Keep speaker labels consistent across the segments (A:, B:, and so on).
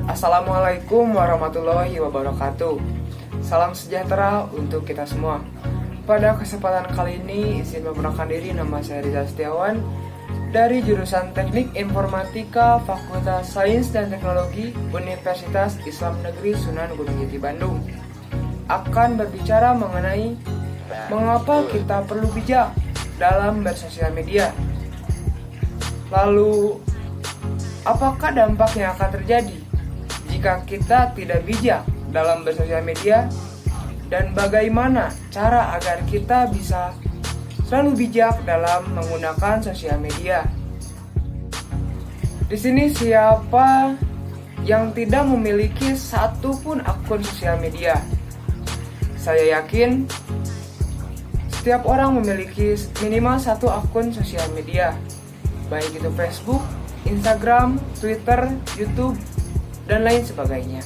A: Assalamualaikum warahmatullahi wabarakatuh. Salam sejahtera untuk kita semua. Pada kesempatan kali ini, izin memperkenalkan diri, nama saya Rizal Setiawan dari jurusan Teknik Informatika Fakultas Sains dan Teknologi Universitas Islam Negeri Sunan Gunung Jati Bandung. Akan berbicara mengenai mengapa kita perlu bijak dalam bersosial media. Lalu, apakah dampak yang akan terjadi jika kita tidak bijak dalam bersosial media? Dan bagaimana cara agar kita bisa selalu bijak dalam menggunakan sosial media? Di sini siapa yang tidak memiliki satu pun akun sosial media? Saya yakin setiap orang memiliki minimal satu akun sosial media, baik itu Facebook, Instagram, Twitter, YouTube, dan lain sebagainya.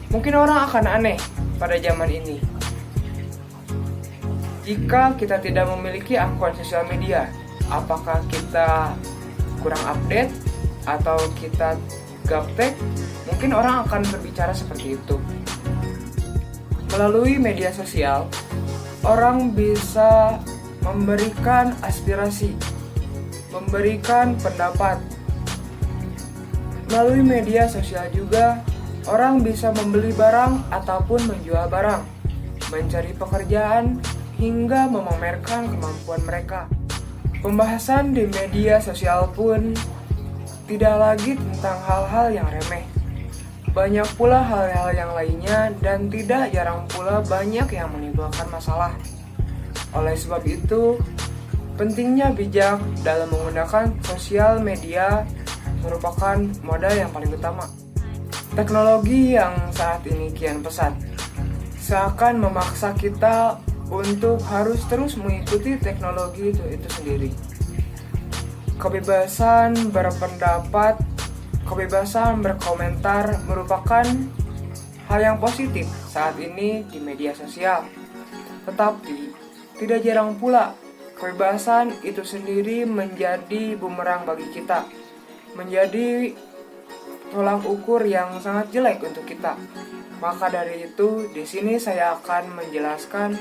A: Mungkin orang akan aneh pada zaman ini jika kita tidak memiliki akun sosial media. Apakah kita kurang update atau kita gaptek? Mungkin orang akan berbicara seperti itu. Melalui media sosial, orang bisa memberikan aspirasi, memberikan pendapat. Melalui media sosial juga, orang bisa membeli barang ataupun menjual barang, mencari pekerjaan, hingga memamerkan kemampuan mereka. Pembahasan di media sosial pun tidak lagi tentang hal-hal yang remeh. Banyak pula hal-hal yang lainnya dan tidak jarang pula banyak yang menimbulkan masalah. Oleh sebab itu, pentingnya bijak dalam menggunakan sosial media merupakan modal yang paling utama. Teknologi yang saat ini kian pesat seakan memaksa kita untuk harus terus mengikuti teknologi itu sendiri. Kebebasan berpendapat, kebebasan berkomentar merupakan hal yang positif saat ini di media sosial. Tetapi, tidak jarang pula kebebasan itu sendiri menjadi bumerang bagi kita, menjadi tolak ukur yang sangat jelek untuk kita. Maka dari itu, di sini saya akan menjelaskan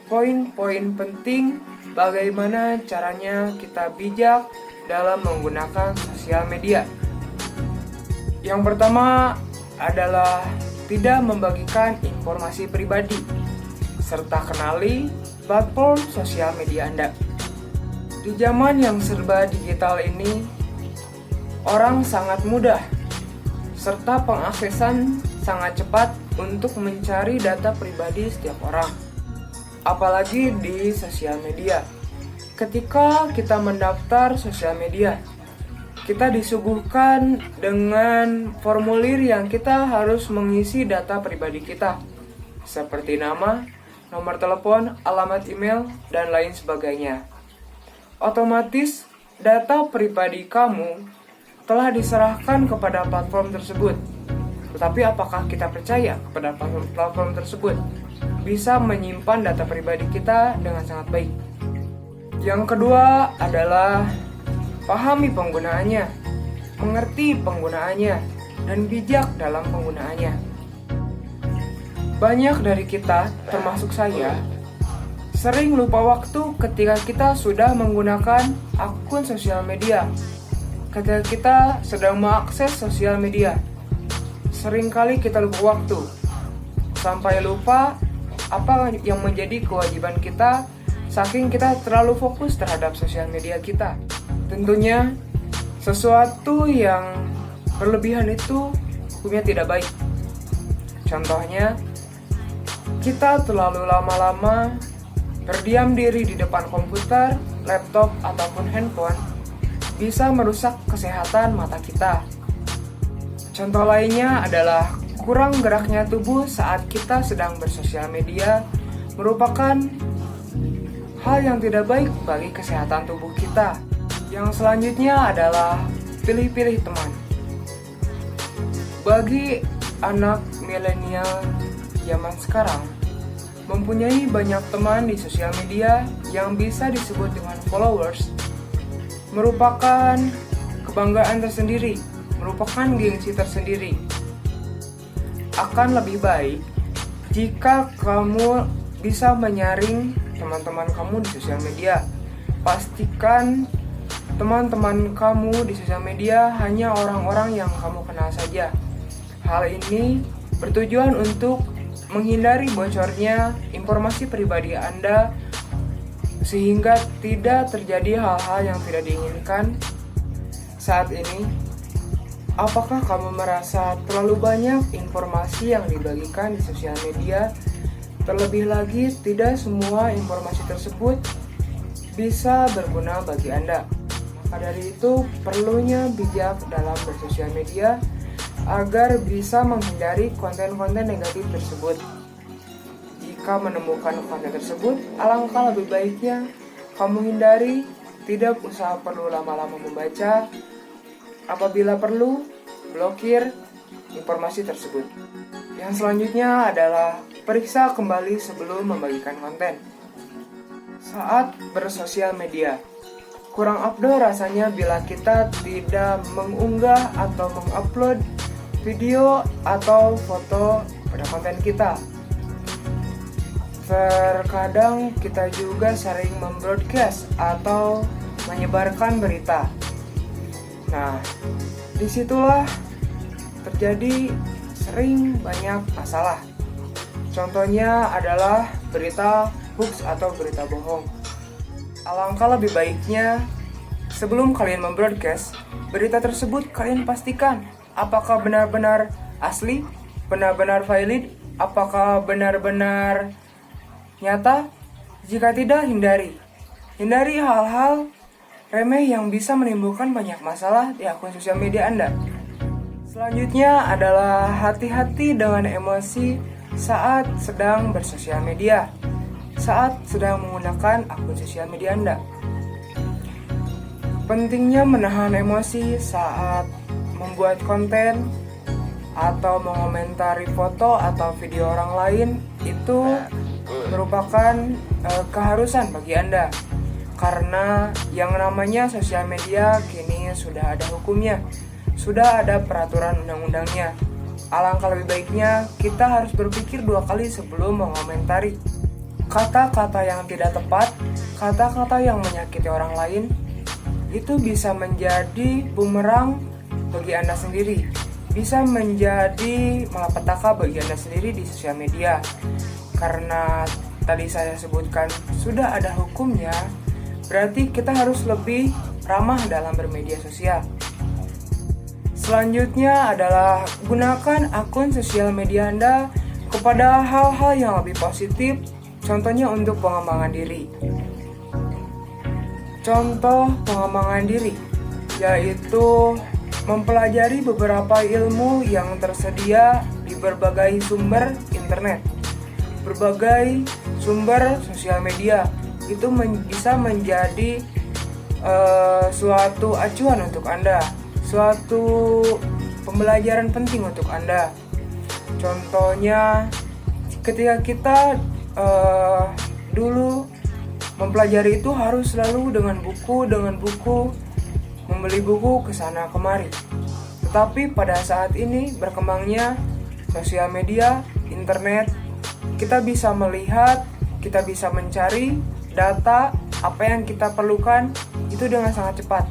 A: poin-poin penting bagaimana caranya kita bijak dalam menggunakan sosial media. Yang pertama adalah tidak membagikan informasi pribadi, serta kenali platform sosial media Anda. Di zaman yang serba digital ini, orang sangat mudah, serta pengaksesan sangat cepat untuk mencari data pribadi setiap orang, apalagi di sosial media. Ketika kita mendaftar sosial media, kita disuguhkan dengan formulir yang kita harus mengisi data pribadi kita, seperti nama, nomor telepon, alamat email, dan lain sebagainya. Otomatis, data pribadi kamu telah diserahkan kepada platform tersebut. Tetapi apakah kita percaya kepada platform tersebut bisa menyimpan data pribadi kita dengan sangat baik? Yang kedua adalah pahami penggunaannya, mengerti penggunaannya, dan bijak dalam penggunaannya. Banyak dari kita, termasuk saya, sering lupa waktu ketika kita sudah menggunakan akun sosial media. Ketika kita sedang mengakses sosial media, seringkali kita lupa waktu, sampai lupa apa yang menjadi kewajiban kita, saking kita terlalu fokus terhadap sosial media kita. Tentunya, sesuatu yang berlebihan itu hukumnya tidak baik. Contohnya, kita terlalu lama-lama berdiam diri di depan komputer, laptop, ataupun handphone bisa merusak kesehatan mata kita. Contoh lainnya adalah kurang geraknya tubuh saat kita sedang bersosial media merupakan hal yang tidak baik bagi kesehatan tubuh kita. Yang selanjutnya adalah pilih-pilih teman. Bagi anak milenial zaman sekarang, mempunyai banyak teman di sosial media yang bisa disebut dengan followers merupakan kebanggaan tersendiri merupakan gengsi tersendiri. Akan lebih baik jika kamu bisa menyaring teman-teman kamu di sosial media. Pastikan teman-teman kamu di sosial media hanya orang-orang yang kamu kenal saja. Hal ini bertujuan untuk menghindari bocornya informasi pribadi Anda sehingga tidak terjadi hal-hal yang tidak diinginkan. Saat ini, apakah kamu merasa terlalu banyak informasi yang dibagikan di sosial media? Terlebih lagi, tidak semua informasi tersebut bisa berguna bagi Anda. Maka dari itu, perlunya bijak dalam bersosial media agar bisa menghindari konten-konten negatif tersebut. Jika menemukan konten tersebut, alangkah lebih baiknya kamu hindari, tidak usah perlu lama-lama membaca. Apabila perlu, blokir informasi tersebut. Yang selanjutnya adalah periksa kembali sebelum membagikan konten. Saat bersosial media, kurang afdol rasanya bila kita tidak mengunggah atau mengupload video atau foto pada konten kita. Terkadang kita juga sering membroadcast atau menyebarkan berita. Nah, disitulah terjadi sering banyak masalah. Contohnya adalah berita hoax atau berita bohong. Alangkah lebih baiknya sebelum kalian membroadcast berita tersebut, kalian pastikan apakah benar-benar asli, benar-benar valid, apakah benar-benar nyata. Jika tidak, hindari hal-hal remeh yang bisa menimbulkan banyak masalah di akun sosial media Anda. Selanjutnya adalah hati-hati dengan emosi saat sedang bersosial media, saat sedang menggunakan akun sosial media Anda. Pentingnya menahan emosi saat membuat konten atau mengomentari foto atau video orang lain itu merupakan keharusan bagi Anda. Karena yang namanya sosial media kini sudah ada hukumnya, sudah ada peraturan undang-undangnya. Alangkah lebih baiknya kita harus berpikir 2 kali sebelum mengomentari. Kata-kata yang tidak tepat, kata-kata yang menyakiti orang lain, itu bisa menjadi bumerang bagi Anda sendiri, bisa menjadi malapetaka bagi Anda sendiri di sosial media. Karena tadi saya sebutkan sudah ada hukumnya, berarti kita harus lebih ramah dalam bermedia sosial. Selanjutnya adalah gunakan akun sosial media Anda kepada hal-hal yang lebih positif, contohnya untuk pengembangan diri. Contoh pengembangan diri yaitu mempelajari beberapa ilmu yang tersedia di berbagai sumber internet, berbagai sumber sosial media. Itu bisa menjadi suatu acuan untuk Anda, suatu pembelajaran penting untuk Anda. Contohnya ketika kita dulu mempelajari itu harus selalu dengan buku, membeli buku ke sana kemari. Tetapi pada saat ini berkembangnya sosial media, internet, kita bisa melihat, kita bisa mencari data apa yang kita perlukan itu dengan sangat cepat.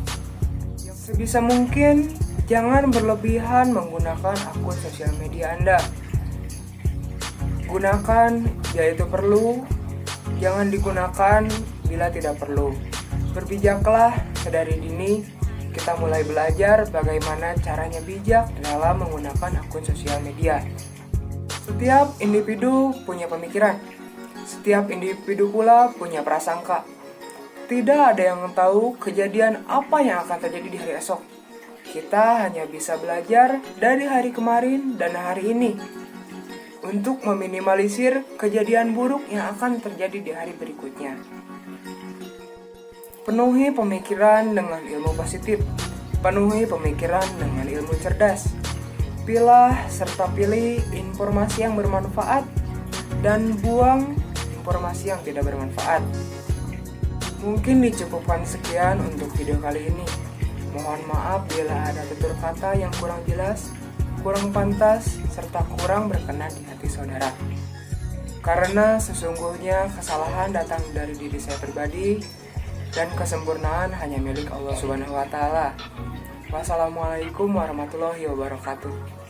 A: Sebisa mungkin jangan berlebihan menggunakan akun sosial media Anda. Gunakan yaitu perlu, jangan digunakan bila tidak perlu. Berbijaklah sedari dini, kita mulai belajar bagaimana caranya bijak dalam menggunakan akun sosial media. Setiap individu punya pemikiran, setiap individu pula punya prasangka. Tidak ada yang tahu kejadian apa yang akan terjadi di hari esok. Kita hanya bisa belajar dari hari kemarin dan hari ini untuk meminimalisir kejadian buruk yang akan terjadi di hari berikutnya. Penuhi pemikiran dengan ilmu positif, penuhi pemikiran dengan ilmu cerdas. Pilah serta pilih informasi yang bermanfaat dan buang informasi yang tidak bermanfaat. Mungkin dicukupkan sekian untuk video kali ini. Mohon maaf bila ada tutur kata yang kurang jelas, kurang pantas, serta kurang berkenan di hati saudara. Karena sesungguhnya kesalahan datang dari diri saya pribadi dan kesempurnaan hanya milik Allah Subhanahu wa taala. Wassalamualaikum warahmatullahi wabarakatuh.